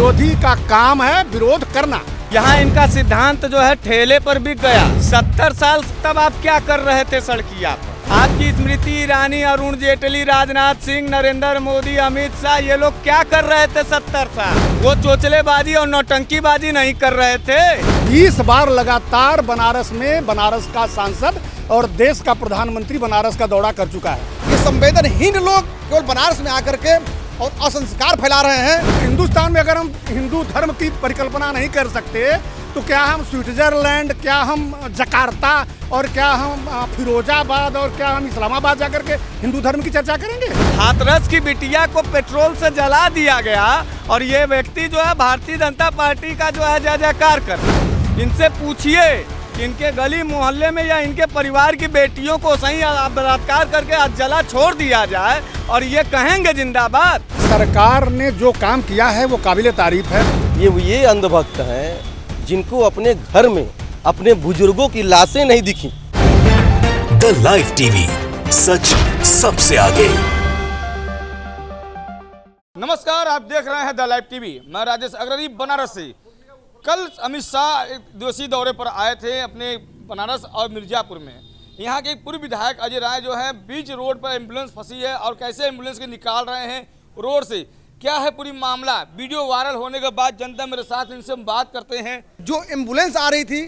विरोधी का काम है विरोध करना। यहाँ इनका सिद्धांत जो है ठेले पर बिक गया। 70 साल तब आप क्या कर रहे थे सड़किया पर? आपकी स्मृति ईरानी, अरुण जेटली, राजनाथ सिंह, नरेंद्र मोदी, अमित शाह, ये लोग क्या कर रहे थे 70 साल? वो चोचलेबाजी और नौटंकीबाजी नहीं कर रहे थे। 20 बार लगातार बनारस में बनारस का सांसद और देश का प्रधानमंत्री बनारस का दौरा कर चुका है। ये संवेदनहीन लोग केवल बनारस में आकर के और असंस्कार फैला रहे हैं। हिंदुस्तान में अगर हम हिंदू धर्म की परिकल्पना नहीं कर सकते तो क्या हम स्विट्जरलैंड, क्या हम जकार्ता और क्या हम फिरोजाबाद और क्या हम इस्लामाबाद जाकर के हिंदू धर्म की चर्चा करेंगे? हाथरस की बिटिया को पेट्रोल से जला दिया गया और ये व्यक्ति जो है भारतीय जनता पार्टी का जो है जय जयकार कर रहा है। इनसे पूछिए कि इनके गली मोहल्ले में या इनके परिवार की बेटियों को सही बलात्कार करके जला छोड़ दिया जाए और ये कहेंगे जिंदाबाद। सरकार ने जो काम किया है वो काबिले तारीफ है। ये अंधभक्त हैं जिनको अपने घर में अपने बुजुर्गों की लाशें नहीं दिखी। द लाइव टीवी, सच सबसे आगे। नमस्कार, आप देख रहे हैं द लाइव टीवी। मैं राजेश अग्रणी बनारस से। कल अमित शाह एक दिवसीय दौरे पर आए थे अपने बनारस और मिर्जापुर में। यहाँ के पूर्व विधायक अजय राय जो है बीच रोड पर एम्बुलेंस फंसी है और कैसे एम्बुलेंस को निकाल रहे हैं रोड से, क्या है पूरी मामला। वीडियो वायरल होने के बाद जनता मेरे साथ, इनसे हम बात करते हैं। जो एम्बुलेंस आ रही थी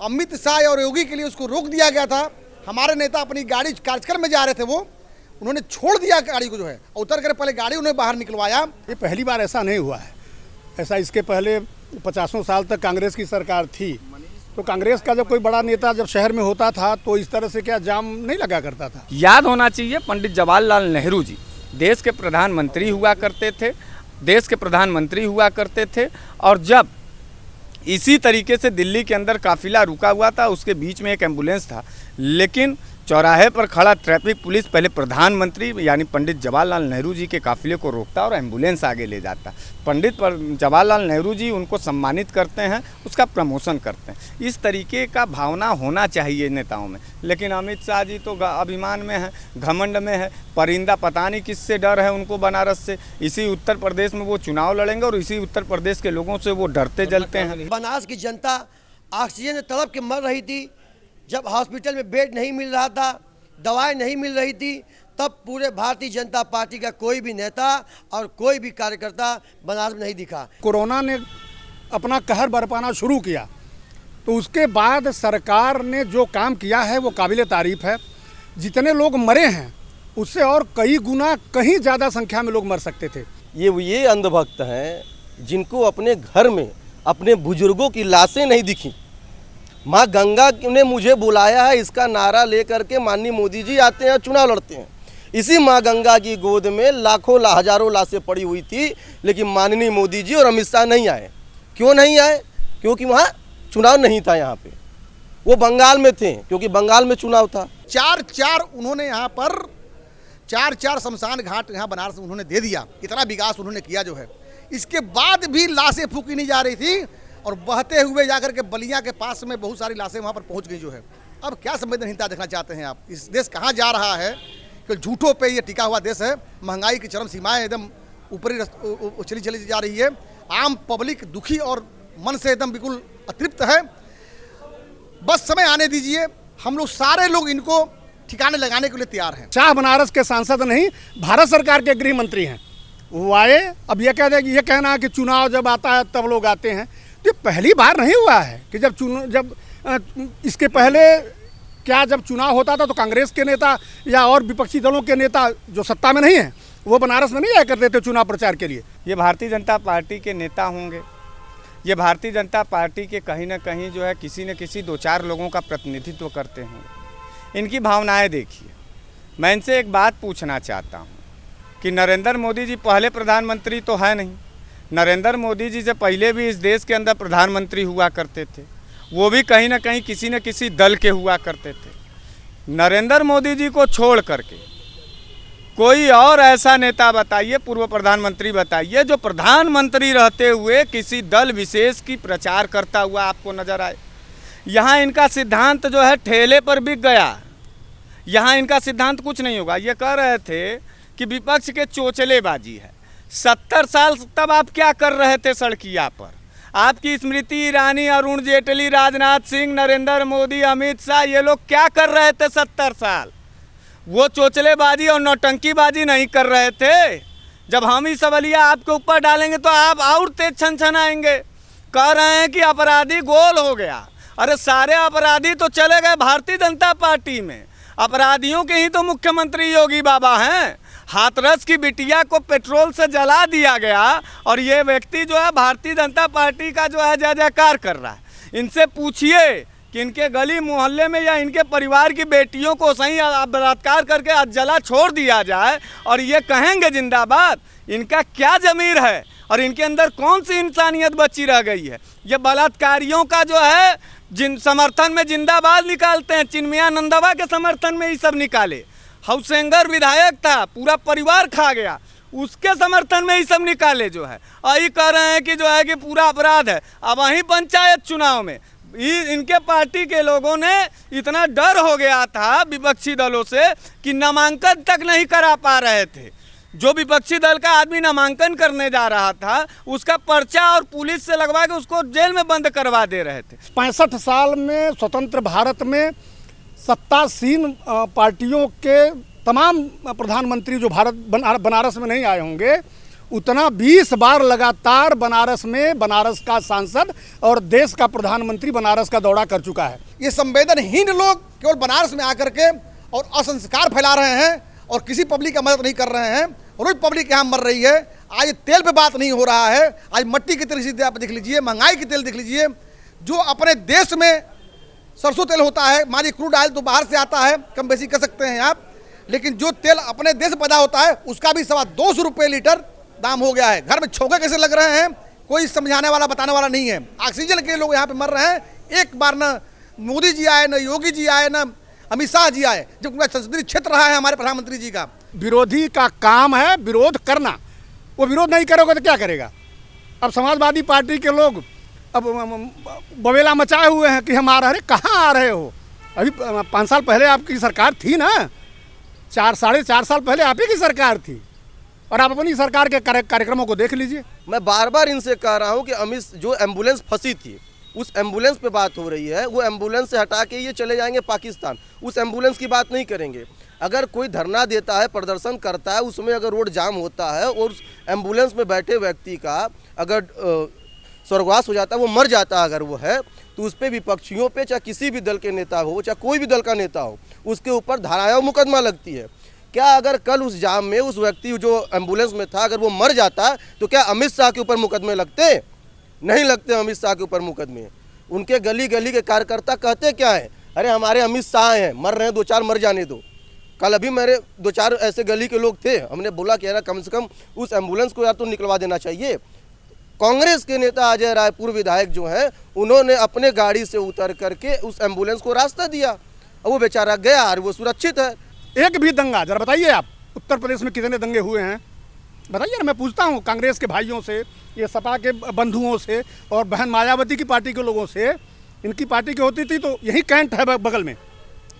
अमित शाह और योगी के लिए, उसको रोक दिया गया था। हमारे नेता अपनी गाड़ी कार्यक्रम में जा रहे थे, वो उन्होंने छोड़ दिया गाड़ी को जो है, उतर कर पहले गाड़ी उन्होंने बाहर निकलवाया। ये पहली बार ऐसा नहीं हुआ है। ऐसा इसके पहले 50 साल तक कांग्रेस की सरकार थी, तो कांग्रेस का जब कोई बड़ा नेता जब शहर में होता था तो इस तरह से क्या जाम नहीं लगा करता था। याद होना चाहिए पंडित जवाहरलाल नेहरू जी देश के प्रधानमंत्री हुआ करते थे और जब इसी तरीके से दिल्ली के अंदर काफिला रुका हुआ था, उसके बीच में एक एम्बुलेंस था, लेकिन चौराहे पर खड़ा ट्रैफिक पुलिस पहले प्रधानमंत्री यानी पंडित जवाहरलाल नेहरू जी के काफिले को रोकता और एम्बुलेंस आगे ले जाता। पंडित जवाहरलाल नेहरू जी उनको सम्मानित करते हैं, उसका प्रमोशन करते हैं। इस तरीके का भावना होना चाहिए नेताओं में। लेकिन अमित शाह जी तो अभिमान में है, घमंड में है, परिंदा पता नहीं किससे डर है उनको बनारस से। इसी उत्तर प्रदेश में वो चुनाव लड़ेंगे और इसी उत्तर प्रदेश के लोगों से वो डरते जलते हैं। बनारस की जनता ऑक्सीजन से तड़प के मर रही थी। जब हॉस्पिटल में बेड नहीं मिल रहा था, दवाएं नहीं मिल रही थी, तब पूरे भारतीय जनता पार्टी का कोई भी नेता और कोई भी कार्यकर्ता बनारस में नहीं दिखा। कोरोना ने अपना कहर बरपाना शुरू किया तो उसके बाद सरकार ने जो काम किया है वो काबिले तारीफ है। जितने लोग मरे हैं उससे और कई गुना कहीं ज़्यादा संख्या में लोग मर सकते थे। ये अंधभक्त हैं जिनको अपने घर में अपने बुजुर्गों की लाशें नहीं दिखी। माँ गंगा ने मुझे बुलाया है, इसका नारा लेकर के माननीय मोदी जी आते हैं, चुनाव लड़ते हैं। इसी माँ गंगा की गोद में लाखों हजारों लाशें पड़ी हुई थी, लेकिन माननीय मोदी जी और अमित शाह नहीं आए। क्यों नहीं आए? क्योंकि वहाँ चुनाव नहीं था। यहाँ पे वो बंगाल में थे, क्योंकि बंगाल में चुनाव था। चार उन्होंने यहाँ पर चार शमशान घाट यहाँ बनारस में उन्होंने दे दिया। इतना विकास उन्होंने किया जो है, इसके बाद भी लाशें फूकी नहीं जा रही थी और बहते हुए जाकर के बलिया के पास में बहुत सारी लाशें वहाँ पर पहुँच गई जो है। अब क्या संवेदनहीनता देखना चाहते हैं आप? इस देश कहाँ जा रहा है कि झूठों पे ये टिका हुआ देश है। महंगाई की चरम सीमाएं एकदम ऊपरी चली जा रही है। आम पब्लिक दुखी और मन से एकदम बिल्कुल अतृप्त है। बस समय आने दीजिए, हम लोग सारे लोग इनको ठिकाने लगाने के लिए तैयार हैं। शाह बनारस के सांसद नहीं, भारत सरकार के गृह मंत्री हैं। वो आए, अब ये कहना है कि चुनाव जब आता है तब लोग आते हैं, तो पहली बार नहीं हुआ है कि जब इसके पहले क्या जब चुनाव होता था तो कांग्रेस के नेता या और विपक्षी दलों के नेता जो सत्ता में नहीं है वो बनारस में नहीं आया करते थे चुनाव प्रचार के लिए। ये भारतीय जनता पार्टी के नेता होंगे, ये भारतीय जनता पार्टी के कहीं ना कहीं जो है किसी न किसी 2-4 लोगों का प्रतिनिधित्व करते हैं। इनकी भावनाएं देखिए। मैं इनसे एक बात पूछना चाहता हूँ कि नरेंद्र मोदी जी पहले प्रधानमंत्री तो है नहीं। नरेंद्र मोदी जी से पहले भी इस देश के अंदर प्रधानमंत्री हुआ करते थे, वो भी कहीं ना कहीं किसी न किसी दल के हुआ करते थे। नरेंद्र मोदी जी को छोड़ करके कोई और ऐसा नेता बताइए, पूर्व प्रधानमंत्री बताइए, जो प्रधानमंत्री रहते हुए किसी दल विशेष की प्रचार करता हुआ आपको नजर आए। यहाँ इनका सिद्धांत जो है ठेले पर बिक गया। यहाँ इनका सिद्धांत कुछ नहीं होगा। ये कह रहे थे कि विपक्ष के चोचलेबाजी है। 70 साल तब आप क्या कर रहे थे सड़किया पर? आपकी स्मृति ईरानी, अरुण जेटली, राजनाथ सिंह, नरेंद्र मोदी, अमित शाह, ये लोग क्या कर रहे थे 70 साल? वो चोचलेबाजी और नौटंकीबाजी नहीं कर रहे थे। जब हम ही सवालिया आपके ऊपर डालेंगे तो आप और तेज छन आएंगे। कह रहे हैं कि अपराधी गोल हो गया। अरे सारे अपराधी तो चले गए भारतीय जनता पार्टी में। अपराधियों के ही तो मुख्यमंत्री योगी बाबा हैं। हाथरस की बिटिया को पेट्रोल से जला दिया गया और ये व्यक्ति जो है भारतीय जनता पार्टी का जो है जय जयकार कर रहा है। इनसे पूछिए कि इनके गली मोहल्ले में या इनके परिवार की बेटियों को सही बलात्कार करके जला छोड़ दिया जाए और ये कहेंगे जिंदाबाद। इनका क्या ज़मीर है और इनके अंदर कौन सी इंसानियत बची रह गई है? ये बलात्कारियों का जो है समर्थन में जिंदाबाद निकालते हैं। चिन्मयानंदवा के समर्थन में ही सब निकाले। हाउसेंगर विधायक था, पूरा परिवार खा गया, उसके समर्थन में ही सब निकाले जो है। यही कह रहे हैं कि जो है कि पूरा अपराध है। अब वहीं पंचायत चुनाव में इनके पार्टी के लोगों ने इतना डर हो गया था विपक्षी दलों से कि नामांकन तक नहीं करा पा रहे थे। जो विपक्षी दल का आदमी नामांकन करने जा रहा था उसका पर्चा और पुलिस से लगवा के उसको जेल में बंद करवा दे रहे थे। 65 साल में स्वतंत्र भारत में सत्तासीन पार्टियों के तमाम प्रधानमंत्री जो बनारस में नहीं आए होंगे, उतना 20 बार लगातार बनारस में बनारस का सांसद और देश का प्रधानमंत्री बनारस का दौरा कर चुका है। ये संवेदनहीन लोग केवल बनारस में आकर के और असंस्कार फैला रहे हैं और किसी पब्लिक का मदद नहीं कर रहे हैं। रोज पब्लिक यहाँ मर रही है। आज तेल पे बात नहीं हो रहा है, आज मट्टी की तेल आप देख लीजिए, महंगाई की तेल देख लीजिए। जो अपने देश में सरसों तेल होता है, मानी क्रूड ऑयल तो बाहर से आता है, कम बेसी कर सकते हैं आप, लेकिन जो तेल अपने देश में पैदा होता है उसका भी 250 रुपये लीटर दाम हो गया है। घर में छौके कैसे लग रहे हैं कोई समझाने वाला बताने वाला नहीं है। ऑक्सीजन के लोग यहाँ पे मर रहे हैं। एक बार न मोदी जी आए, न योगी जी आए, न अमित शाह जी आए, जो संसदीय क्षेत्र रहा है हमारे प्रधानमंत्री जी का। विरोधी का काम है विरोध करना। वो विरोध नहीं करोगे तो क्या करेगा? अब समाजवादी पार्टी के लोग अब बवेला मचाए हुए हैं कि हम आ रहे हैं। कहाँ आ रहे हो? अभी 5 साल पहले आपकी सरकार थी ना, 4 साढ़े 4 साल पहले आप ही की सरकार थी और आप अपनी सरकार के कार्यक्रमों को देख लीजिए। मैं बार बार इनसे कह रहा हूँ कि अमित जो एम्बुलेंस फंसी थी उस एम्बुलेंस पे बात हो रही है, वो एम्बुलेंस से हटा के ये चले जाएंगे पाकिस्तान। उस एम्बुलेंस की बात नहीं करेंगे। अगर कोई धरना देता है, प्रदर्शन करता है, उसमें अगर रोड जाम होता है और उस एम्बुलेंस में बैठे व्यक्ति का अगर स्वर्गवास हो जाता है, वो मर जाता है अगर वो है, तो उस पर विपक्षियों पे, चाहे किसी भी दल के नेता हो, चाहे कोई भी दल का नेता हो, उसके ऊपर धाराएं मुकदमा लगती है। क्या अगर कल उस जाम में उस व्यक्ति जो एम्बुलेंस में था अगर वो मर जाता तो क्या अमित शाह के ऊपर मुकदमे लगते? नहीं लगते अमित शाह के ऊपर मुकदमे। उनके गली गली के कार्यकर्ता कहते क्या है, अरे हमारे अमित शाह हैं, मर रहे हैं, 2-4 मर जाने दो। कल अभी मेरे 2-4 ऐसे गली के लोग थे, हमने बोला कि यार कम से कम उस एम्बुलेंस को यार तो निकलवा देना चाहिए। कांग्रेस के नेता अजय राय, पूर्व विधायक जो हैं, उन्होंने अपने गाड़ी से उतर करके उस एम्बुलेंस को रास्ता दिया और वो बेचारा गया और वो सुरक्षित है। एक भी दंगा, जरा बताइए आप, उत्तर प्रदेश में कितने दंगे हुए हैं बताइए ना। मैं पूछता हूँ कांग्रेस के भाइयों से, ये सपा के बंधुओं से और बहन मायावती की पार्टी के लोगों से। इनकी पार्टी की होती थी तो यही कैंट है बगल में।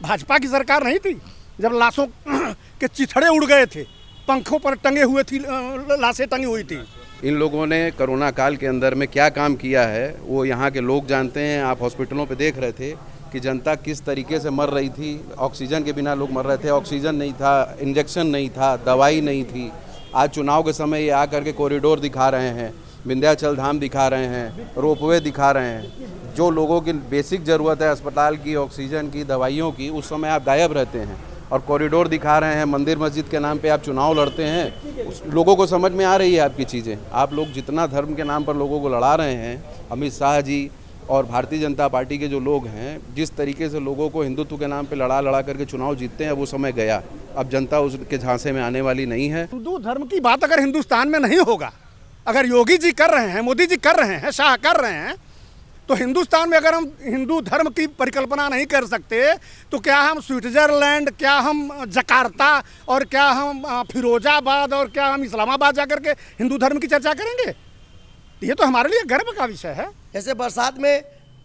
भाजपा की सरकार नहीं थी जब लाशों के चिथड़े उड़ गए थे, पंखों पर टंगे हुए थी, लाशें टंगी हुई थी। इन लोगों ने कोरोना काल के अंदर में क्या काम किया है वो यहाँ के लोग जानते हैं। आप हॉस्पिटलों पे देख रहे थे कि जनता किस तरीके से मर रही थी। ऑक्सीजन के बिना लोग मर रहे थे। ऑक्सीजन नहीं था, इंजेक्शन नहीं था, दवाई नहीं थी। आज चुनाव के समय ये आकर के कॉरिडोर दिखा रहे हैं, विंध्याचल धाम दिखा रहे हैं, रोपवे दिखा रहे हैं। जो लोगों की बेसिक ज़रूरत है अस्पताल की, ऑक्सीजन की, दवाइयों की, उस समय आप गायब रहते हैं और कॉरिडोर दिखा रहे हैं। मंदिर मस्जिद के नाम पे आप चुनाव लड़ते हैं। उस लोगों को समझ में आ रही है आपकी चीज़ें। आप लोग जितना धर्म के नाम पर लोगों को लड़ा रहे हैं, अमित शाह जी और भारतीय जनता पार्टी के जो लोग हैं, जिस तरीके से लोगों को हिंदुत्व के नाम पे लड़ा करके चुनाव जीतते हैं, वो समय गया। अब जनता उसके झांसे में आने वाली नहीं है। हिंदू धर्म की बात अगर हिंदुस्तान में नहीं होगा, अगर योगी जी कर रहे हैं, मोदी जी कर रहे हैं, शाह कर रहे हैं, तो हिंदुस्तान में अगर हम हिंदू धर्म की परिकल्पना नहीं कर सकते तो क्या हम स्विट्जरलैंड, क्या हम जकार्ता और क्या हम फिरोजाबाद और क्या हम इस्लामाबाद जाकर के हिंदू धर्म की चर्चा करेंगे? ये तो हमारे लिए गर्व का विषय है। जैसे बरसात में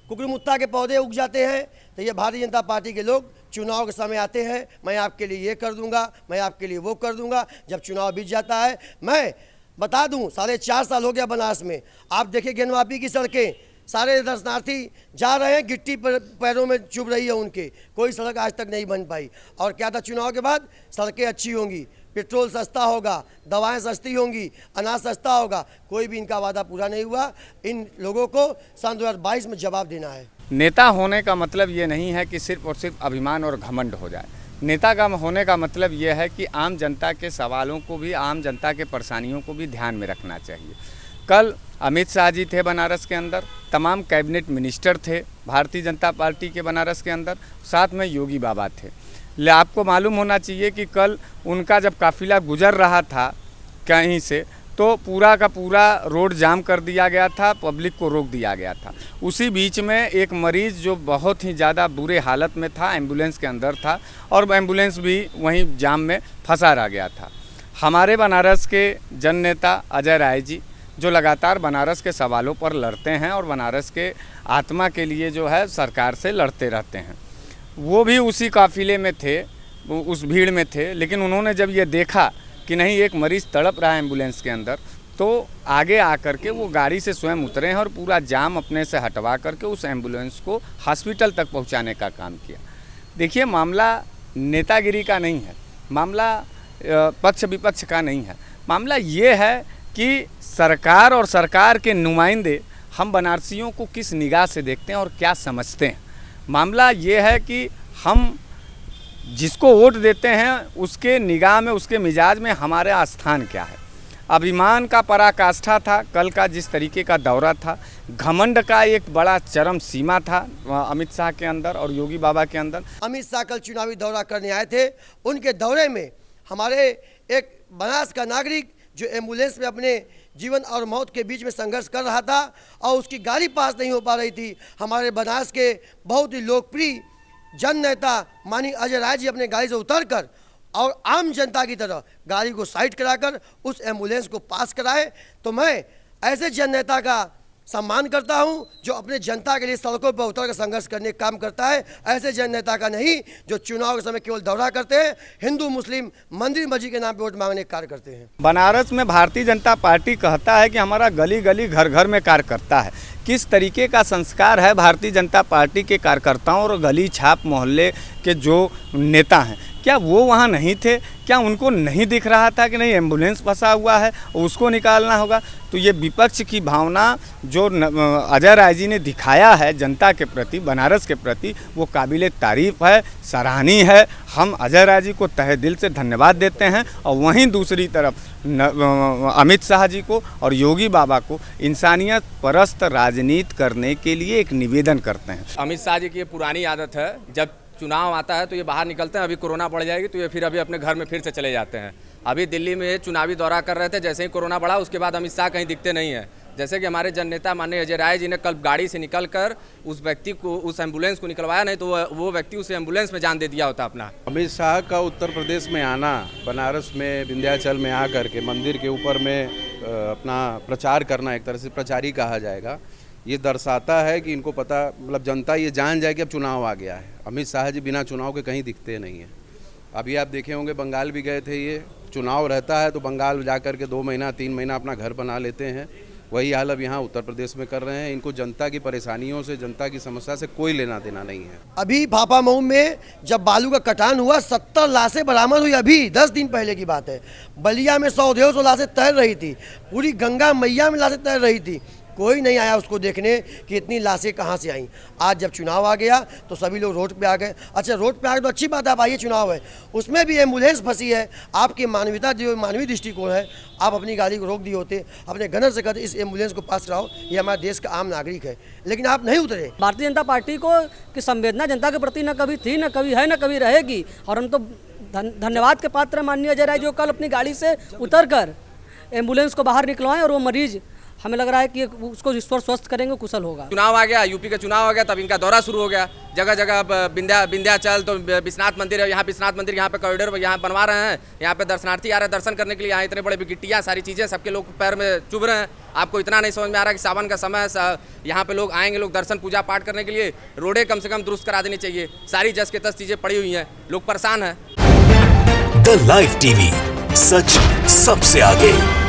कुकरमुत्ता के पौधे उग जाते हैं, तो ये भारतीय जनता पार्टी के लोग चुनाव के समय आते हैं, मैं आपके लिए ये कर दूंगा, मैं आपके लिए वो कर दूंगा। जब चुनाव बीत जाता है, मैं बता दूं 4.5 साल हो गया बनारस में। आप देखिए ज्ञानवापी की सड़कें, सारे दर्शनार्थी जा रहे हैं, गिट्टी पर पैरों में चुभ रही है उनके, कोई सड़क आज तक नहीं बन पाई। और क्या था, चुनाव के बाद सड़कें अच्छी होंगी, पेट्रोल सस्ता होगा, दवाएं सस्ती होंगी, अनाज सस्ता होगा, कोई भी इनका वादा पूरा नहीं हुआ। इन लोगों को सन 2022 में जवाब देना है। नेता होने का मतलब ये नहीं है कि सिर्फ और सिर्फ अभिमान और घमंड हो जाए। नेता का होने का मतलब ये है कि आम जनता के सवालों को भी, आम जनता के परेशानियों को भी ध्यान में रखना चाहिए। कल अमित शाह जी थे बनारस के अंदर, तमाम कैबिनेट मिनिस्टर थे भारतीय जनता पार्टी के बनारस के अंदर, साथ में योगी बाबा थे। ले आपको मालूम होना चाहिए कि कल उनका जब काफिला गुजर रहा था कहीं से, तो पूरा का पूरा रोड जाम कर दिया गया था, पब्लिक को रोक दिया गया था। उसी बीच में एक मरीज़ जो बहुत ही ज़्यादा बुरे हालत में था, एम्बुलेंस के अंदर था, और एम्बुलेंस भी वहीं जाम में फंसा रह गया था। हमारे बनारस के जन नेता अजय राय जी, जो लगातार बनारस के सवालों पर लड़ते हैं और बनारस के आत्मा के लिए जो है सरकार से लड़ते रहते हैं, वो भी उसी काफिले में थे, उस भीड़ में थे। लेकिन उन्होंने जब ये देखा कि नहीं, एक मरीज़ तड़प रहा है एम्बुलेंस के अंदर, तो आगे आकर के वो गाड़ी से स्वयं उतरे हैं और पूरा जाम अपने से हटवा करके उस एम्बुलेंस को हॉस्पिटल तक पहुंचाने का काम किया। देखिए, मामला नेतागिरी का नहीं है, मामला पक्ष विपक्ष का नहीं है, मामला ये है कि सरकार और सरकार के नुमाइंदे हम बनारसियों को किस निगाह से देखते हैं और क्या समझते हैं। मामला ये है कि हम जिसको वोट देते हैं उसके निगाह में, उसके मिजाज में हमारा स्थान क्या है। अभिमान का पराकाष्ठा था कल का जिस तरीके का दौरा था, घमंड का एक बड़ा चरम सीमा था अमित शाह के अंदर और योगी बाबा के अंदर। अमित शाह कल चुनावी दौरा करने आए थे, उनके दौरे में हमारे एक बनारस का नागरिक जो एम्बुलेंस में अपने जीवन और मौत के बीच में संघर्ष कर रहा था और उसकी गाड़ी पास नहीं हो पा रही थी, हमारे बनारस के बहुत ही लोकप्रिय जन नेता माननीय अजय राय जी अपने गाड़ी से उतरकर और आम जनता की तरह गाड़ी को साइड कराकर उस एम्बुलेंस को पास कराए। तो मैं ऐसे जन नेता का सम्मान करता हूं जो अपने जनता के लिए सड़कों पर उतरकर संघर्ष करने का काम करता है, ऐसे जन नेता का नहीं जो चुनाव के समय केवल दौरा करते हैं, हिंदू मुस्लिम मंदिर मस्जिद के नाम पर वोट मांगने का कार्य करते हैं। बनारस में भारतीय जनता पार्टी कहता है कि हमारा गली गली घर घर में कार्य करता है। किस तरीके का संस्कार है भारतीय जनता पार्टी के कार्यकर्ताओं और गली छाप मोहल्ले के जो नेता हैं, क्या वो वहाँ नहीं थे? क्या उनको नहीं दिख रहा था कि नहीं एम्बुलेंस फंसा हुआ है, उसको निकालना होगा? तो ये विपक्ष की भावना जो अजय राय जी ने दिखाया है जनता के प्रति, बनारस के प्रति, वो काबिले तारीफ़ है, सराहनीय है। हम अजय राय जी को तहे दिल से धन्यवाद देते हैं। और वहीं दूसरी तरफ अमित शाह जी को और योगी बाबा को इंसानियत परस्त राजनीति करने के लिए एक निवेदन करते हैं। अमित शाह जी की ये पुरानी आदत है, जब चुनाव आता है तो ये बाहर निकलते हैं, अभी कोरोना बढ़ जाएगी तो ये फिर अभी अपने घर में फिर से चले जाते हैं। अभी दिल्ली में चुनावी दौरा कर रहे थे, जैसे ही कोरोना बढ़ा उसके बाद अमित शाह कहीं दिखते नहीं है। जैसे कि हमारे जन नेता माननीय अजय राय जी ने कल गाड़ी से निकलकर उस व्यक्ति को, उस एम्बुलेंस को निकलवाया, नहीं तो वो व्यक्ति उस एम्बुलेंस में जान दे दिया होता अपना। अमित शाह का उत्तर प्रदेश में आना, बनारस में विंध्याचल में आकर के मंदिर के ऊपर में अपना प्रचार करना, एक तरह से प्रचारी कहा जाएगा, ये दर्शाता है कि इनको पता, मतलब जनता ये जान जाए कि अब चुनाव आ गया है। अमित शाह जी बिना चुनाव के कहीं दिखते नहीं हैं। अभी आप देखे होंगे बंगाल भी गए थे, ये चुनाव रहता है तो बंगाल जाकर के 2 महीना 3 महीना अपना घर बना लेते हैं। वही हाल अब यहाँ उत्तर प्रदेश में कर रहे हैं। इनको जनता की परेशानियों से, जनता की समस्या से कोई लेना देना नहीं है। अभी फाफामऊ में जब बालू का कटान हुआ 70 लाशें बरामद हुई, अभी 10 दिन पहले की बात है। बलिया में 100-150 लाशें तैर रही थी, पूरी गंगा मैया में लाशें तैर रही थी, कोई नहीं आया उसको देखने कि इतनी लाशें कहाँ से आईं। आज जब चुनाव आ गया तो सभी लोग रोड पे आ गए। अच्छा, रोड पे आ गए तो अच्छी बात है, आप आइए, चुनाव है, उसमें भी एम्बुलेंस फंसी है। आपकी मानवीयता जो मानवीय दृष्टिकोण है, आप अपनी गाड़ी को रोक दिए होते, अपने गनर से कहते इस एम्बुलेंस को पास कराओ, ये हमारे देश का आम नागरिक है, लेकिन आप नहीं उतरे। भारतीय जनता पार्टी को की संवेदना जनता के प्रति न कभी थी, न कभी है, न कभी रहेगी। और हम तो धन्यवाद के पात्र माननीय अजय राय जो कल अपनी गाड़ी से उतर कर एम्बुलेंस को बाहर निकलवाएं और वो मरीज, हमें लग रहा है कि उसको ईश्वर स्वस्थ करेंगे, कुशल होगा। चुनाव आ गया, यूपी का चुनाव आ गया, तब इनका दौरा शुरू हो गया। जगह जगह विंध्याचल, तो विश्वनाथ मंदिर है, यहाँ विश्वनाथ मंदिर, यहाँ पे कॉरिडोर यहाँ बनवा रहे हैं, यहाँ पे दर्शनार्थी आ रहे हैं दर्शन करने के लिए। यहाँ इतने बड़े गिट्टियाँ, सारी चीज़ें सबके लोग पैर में चुभ रहे हैं। आपको इतना नहीं समझ में आ रहा कि सावन का समय है, यहाँ पे लोग आएंगे, लोग दर्शन पूजा पाठ करने के लिए, रोडें कम से कम दुरुस्त करा देनी चाहिए। सारी जस के तस चीज़ें पड़ी हुई हैं, लोग परेशान हैं। द लाइव टीवी, सच सबसे आगे।